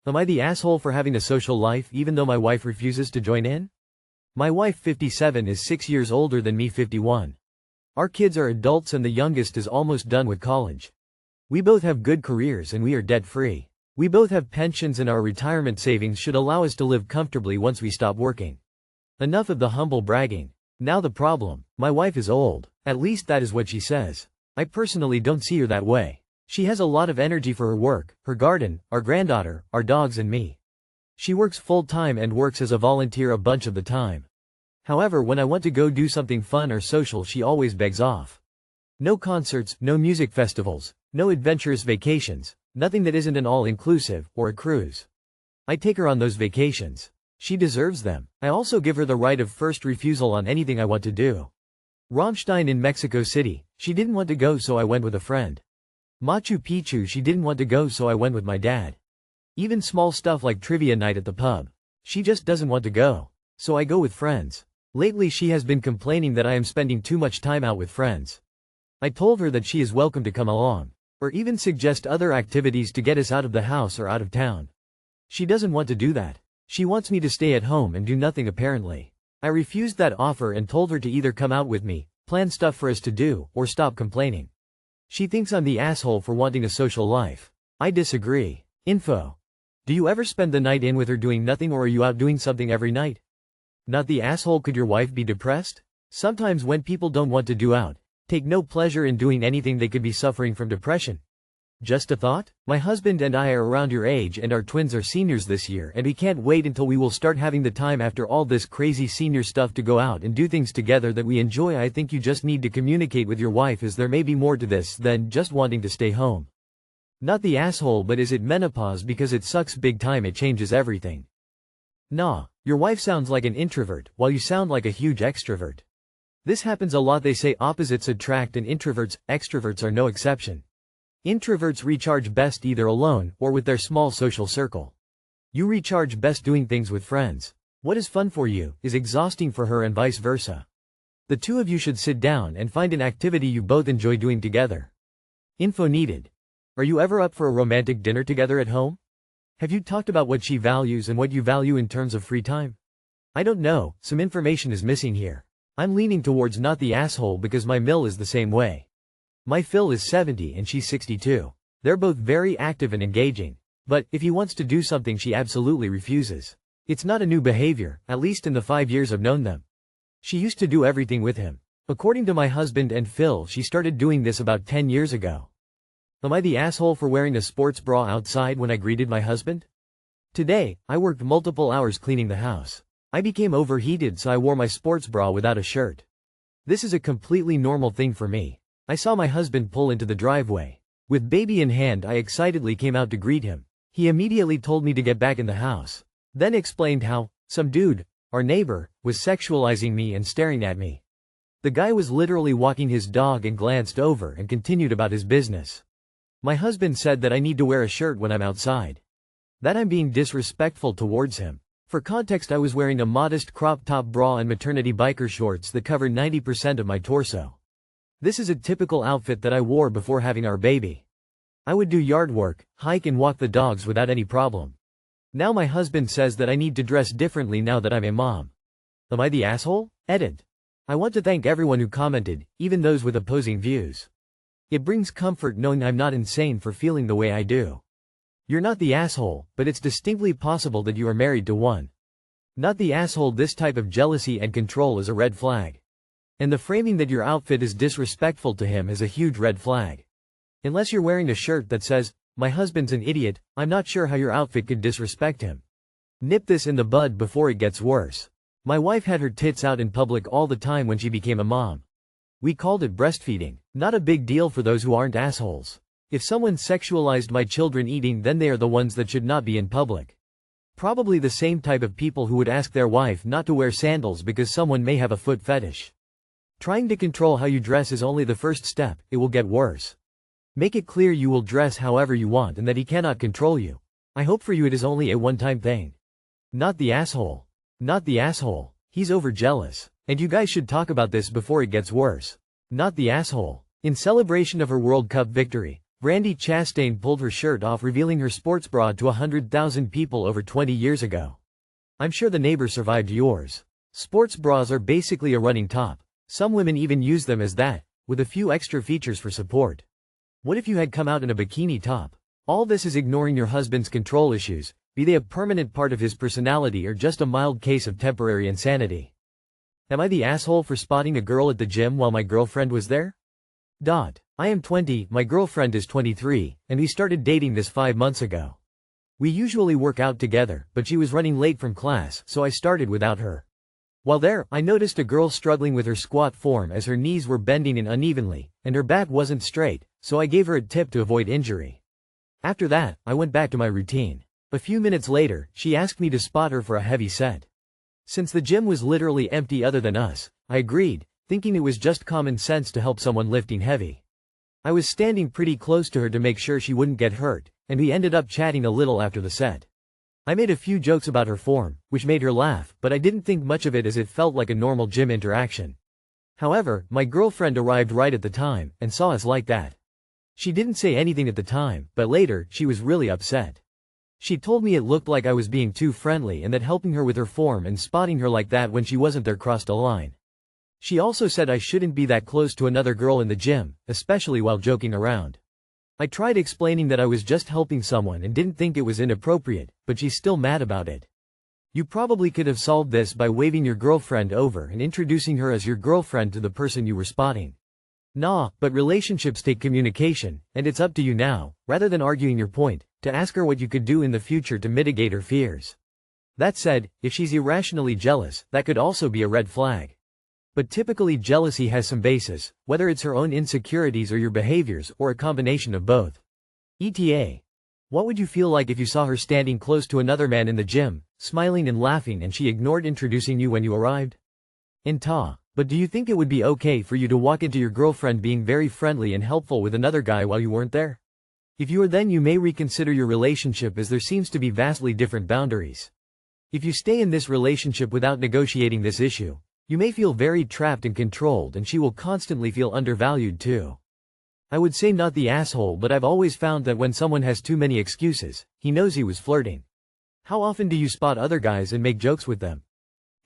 Am I the asshole for having a social life even though my wife refuses to join in? My wife 57 is 6 years older than me 51. Our kids are adults and the youngest is almost done with college. We both have good careers and we are debt-free. We both have pensions and our retirement savings should allow us to live comfortably once we stop working. Enough of the humble bragging. Now the problem. My wife is old. At least that is what she says. I personally don't see her that way. She has a lot of energy for her work, her garden, our granddaughter, our dogs and me. She works full-time and works as a volunteer a bunch of the time. However, when I want to go do something fun or social, she always begs off. No concerts, no music festivals, no adventurous vacations, nothing that isn't an all-inclusive, or a cruise. I take her on those vacations. She deserves them. I also give her the right of first refusal on anything I want to do. Rammstein in Mexico City, she didn't want to go so I went with a friend. Machu Picchu, she didn't want to go so I went with my dad. Even small stuff like trivia night at the pub. She just doesn't want to go. So I go with friends. Lately she has been complaining that I am spending too much time out with friends. I told her that she is welcome to come along. Or even suggest other activities to get us out of the house or out of town. She doesn't want to do that. She wants me to stay at home and do nothing apparently. I refused that offer and told her to either come out with me, plan stuff for us to do, or stop complaining. She thinks I'm the asshole for wanting a social life. I disagree. Info. Do you ever spend the night in with her doing nothing or are you out doing something every night? Not the asshole. Could your wife be depressed? Sometimes when people don't want to do out, take no pleasure in doing anything, they could be suffering from depression. Just a thought? My husband and I are around your age and our twins are seniors this year and we can't wait until we will start having the time after all this crazy senior stuff to go out and do things together that we enjoy. I think you just need to communicate with your wife as there may be more to this than just wanting to stay home. Not the asshole, but is it menopause? Because it sucks big time, it changes everything. Nah, your wife sounds like an introvert while you sound like a huge extrovert. This happens a lot. They say opposites attract and extroverts are no exception. Introverts recharge best either alone or with their small social circle. You recharge best doing things with friends. What is fun for you is exhausting for her and vice versa. The two of you should sit down and find an activity you both enjoy doing together. Info needed. Are you ever up for a romantic dinner together at home? Have you talked about what she values and what you value in terms of free time? I don't know, some information is missing here. I'm leaning towards not the asshole because my Mill is the same way. My Phil is 70 and she's 62. They're both very active and engaging. But, if he wants to do something she absolutely refuses. It's not a new behavior, at least in the 5 years I've known them. She used to do everything with him. According to my husband and Phil, she started doing this about 10 years ago. Am I the asshole for wearing a sports bra outside when I greeted my husband? Today, I worked multiple hours cleaning the house. I became overheated so I wore my sports bra without a shirt. This is a completely normal thing for me. I saw my husband pull into the driveway. With baby in hand, I excitedly came out to greet him. He immediately told me to get back in the house. Then explained how some dude, our neighbor, was sexualizing me and staring at me. The guy was literally walking his dog and glanced over and continued about his business. My husband said that I need to wear a shirt when I'm outside. That I'm being disrespectful towards him. For context, I was wearing a modest crop top bra and maternity biker shorts that cover 90% of my torso. This is a typical outfit that I wore before having our baby. I would do yard work, hike and walk the dogs without any problem. Now my husband says that I need to dress differently now that I'm a mom. Am I the asshole? Edit. I want to thank everyone who commented, even those with opposing views. It brings comfort knowing I'm not insane for feeling the way I do. You're not the asshole, but it's distinctly possible that you are married to one. Not the asshole. This type of jealousy and control is a red flag. And the framing that your outfit is disrespectful to him is a huge red flag. Unless you're wearing a shirt that says, "My husband's an idiot," I'm not sure how your outfit could disrespect him. Nip this in the bud before it gets worse. My wife had her tits out in public all the time when she became a mom. We called it breastfeeding. Not a big deal for those who aren't assholes. If someone sexualized my children eating, then they are the ones that should not be in public. Probably the same type of people who would ask their wife not to wear sandals because someone may have a foot fetish. Trying to control how you dress is only the first step, it will get worse. Make it clear you will dress however you want and that he cannot control you. I hope for you it is only a one-time thing. Not the asshole. Not the asshole. He's over-jealous. And you guys should talk about this before it gets worse. Not the asshole. In celebration of her World Cup victory, Brandi Chastain pulled her shirt off revealing her sports bra to 100,000 people over 20 years ago. I'm sure the neighbor survived yours. Sports bras are basically a running top. Some women even use them as that, with a few extra features for support. What if you had come out in a bikini top? All this is ignoring your husband's control issues, be they a permanent part of his personality or just a mild case of temporary insanity. Am I the asshole for spotting a girl at the gym while my girlfriend was there? I am 20, my girlfriend is 23, and we started dating this 5 months ago. We usually work out together, but she was running late from class, so I started without her. While there, I noticed a girl struggling with her squat form as her knees were bending in unevenly, and her back wasn't straight, so I gave her a tip to avoid injury. After that, I went back to my routine. A few minutes later, she asked me to spot her for a heavy set. Since the gym was literally empty other than us, I agreed, thinking it was just common sense to help someone lifting heavy. I was standing pretty close to her to make sure she wouldn't get hurt, and we ended up chatting a little after the set. I made a few jokes about her form, which made her laugh, but I didn't think much of it as it felt like a normal gym interaction. However, my girlfriend arrived right at the time, and saw us like that. She didn't say anything at the time, but later, she was really upset. She told me it looked like I was being too friendly and that helping her with her form and spotting her like that when she wasn't there crossed a line. She also said I shouldn't be that close to another girl in the gym, especially while joking around. I tried explaining that I was just helping someone and didn't think it was inappropriate, but she's still mad about it. You probably could have solved this by waving your girlfriend over and introducing her as your girlfriend to the person you were spotting. Nah, but relationships take communication, and it's up to you now, rather than arguing your point, to ask her what you could do in the future to mitigate her fears. That said, if she's irrationally jealous, that could also be a red flag. But typically jealousy has some basis, whether it's her own insecurities or your behaviors, or a combination of both. ETA. What would you feel like if you saw her standing close to another man in the gym, smiling and laughing and she ignored introducing you when you arrived? INTA. But do you think it would be okay for you to walk into your girlfriend being very friendly and helpful with another guy while you weren't there? If you are, then you may reconsider your relationship as there seems to be vastly different boundaries. If you stay in this relationship without negotiating this issue, you may feel very trapped and controlled, and she will constantly feel undervalued too. I would say not the asshole, but I've always found that when someone has too many excuses, he knows he was flirting. How often do you spot other guys and make jokes with them?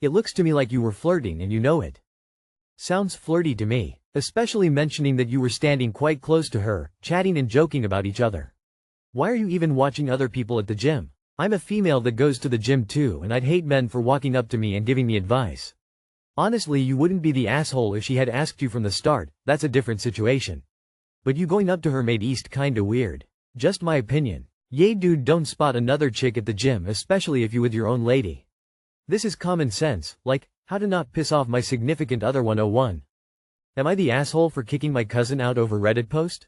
It looks to me like you were flirting and you know it. Sounds flirty to me, especially mentioning that you were standing quite close to her, chatting and joking about each other. Why are you even watching other people at the gym? I'm a female that goes to the gym too, and I'd hate men for walking up to me and giving me advice. Honestly, you wouldn't be the asshole if she had asked you from the start, that's a different situation. But you going up to her made East kinda weird. Just my opinion. Yay dude, don't spot another chick at the gym, especially if you with your own lady. This is common sense, like, how to not piss off my significant other 101. Am I the asshole for kicking my cousin out over Reddit post?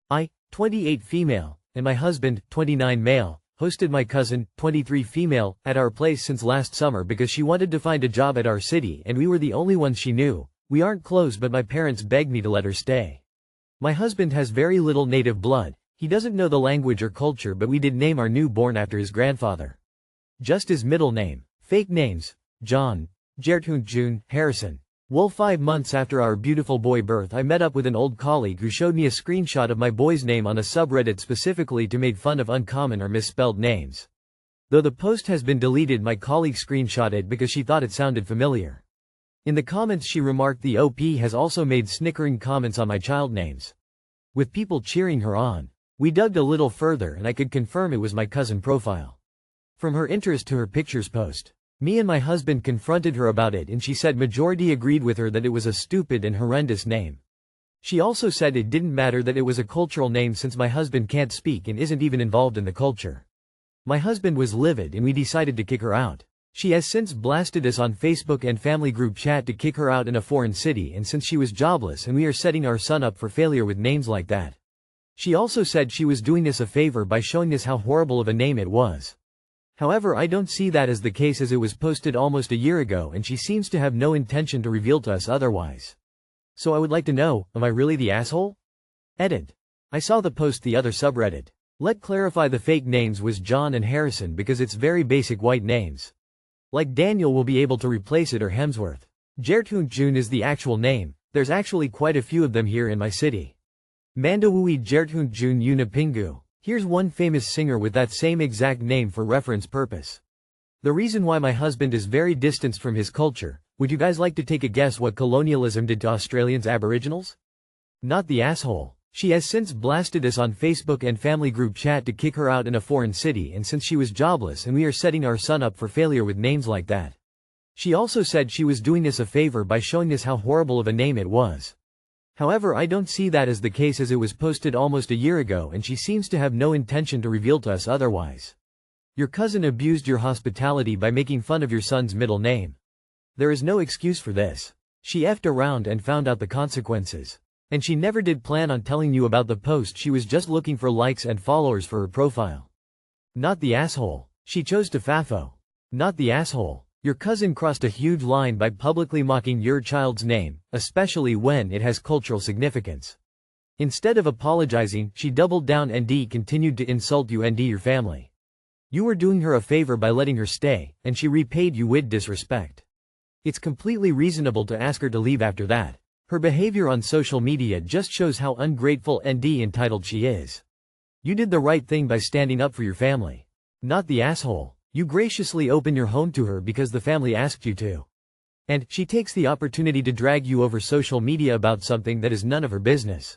I, 28 female, and my husband, 29 male, hosted my cousin, 23 female, at our place since last summer because she wanted to find a job at our city and we were the only ones she knew. We aren't close, but my parents begged me to let her stay. My husband has very little native blood, he doesn't know the language or culture, but we did name our newborn after his grandfather. Just his middle name. Fake names: John, June, Harrison. Well, 5 months after our beautiful boy birth, I met up with an old colleague who showed me a screenshot of my boy's name on a subreddit specifically to make fun of uncommon or misspelled names. Though the post has been deleted, my colleague screenshot it because she thought it sounded familiar. In the comments she remarked the OP has also made snickering comments on my child names, with people cheering her on. We dug a little further and I could confirm it was my cousin profile. From her interest to her pictures post. Me and my husband confronted her about it and she said majority agreed with her that it was a stupid and horrendous name. She also said it didn't matter that it was a cultural name since my husband can't speak and isn't even involved in the culture. My husband was livid and we decided to kick her out. She has since blasted us on Facebook and family group chat to kick her out in a foreign city, and since she was jobless and we are setting our son up for failure with names like that. She also said she was doing us a favor by showing us how horrible of a name it was. However, I don't see that as the case as it was posted almost a year ago and she seems to have no intention to reveal to us otherwise. So I would like to know, am I really the asshole? Edit. I saw the post the other subreddit. Let clarify the fake names was John and Harrison because it's very basic white names. Like Daniel will be able to replace it or Hemsworth. June is the actual name, there's actually quite a few of them here in my city. Mandawui Jertunt Jun Unapingu. Here's one famous singer with that same exact name for reference purpose. The reason why my husband is very distanced from his culture. Would you guys like to take a guess what colonialism did to Australians' Aboriginals? Not the asshole. She has since blasted us on Facebook and family group chat to kick her out in a foreign city, and since she was jobless and we are setting our son up for failure with names like that. She also said she was doing us a favor by showing us how horrible of a name it was. However, I don't see that as the case, as it was posted almost a year ago and she seems to have no intention to reveal to us otherwise. Your cousin abused your hospitality by making fun of your son's middle name. There is no excuse for this. She effed around and found out the consequences. And she never did plan on telling you about the post, she was just looking for likes and followers for her profile. Not the asshole. She chose to fafo. Not the asshole. Your cousin crossed a huge line by publicly mocking your child's name, especially when it has cultural significance. Instead of apologizing, she doubled down and continued to insult you and your family. You were doing her a favor by letting her stay, and she repaid you with disrespect. It's completely reasonable to ask her to leave after that. Her behavior on social media just shows how ungrateful and entitled she is. You did the right thing by standing up for your family. Not the asshole. You graciously open your home to her because the family asked you to. And she takes the opportunity to drag you over social media about something that is none of her business.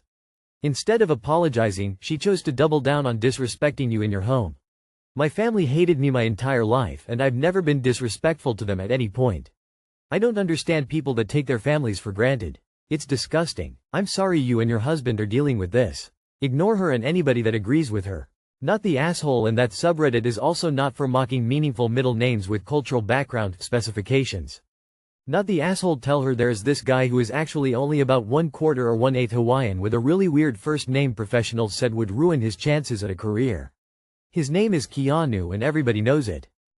Instead of apologizing, she chose to double down on disrespecting you in your home. My family hated me my entire life and I've never been disrespectful to them at any point. I don't understand people that take their families for granted. It's disgusting. I'm sorry you and your husband are dealing with this. Ignore her and anybody that agrees with her. Not the asshole. And that subreddit is also not for mocking meaningful middle names with cultural background specifications. Not the asshole. Tell her there is this guy who is actually only about 1/4 or 1/8 Hawaiian with a really weird first name professionals said would ruin his chances at a career. His name is Keanu and everybody knows it.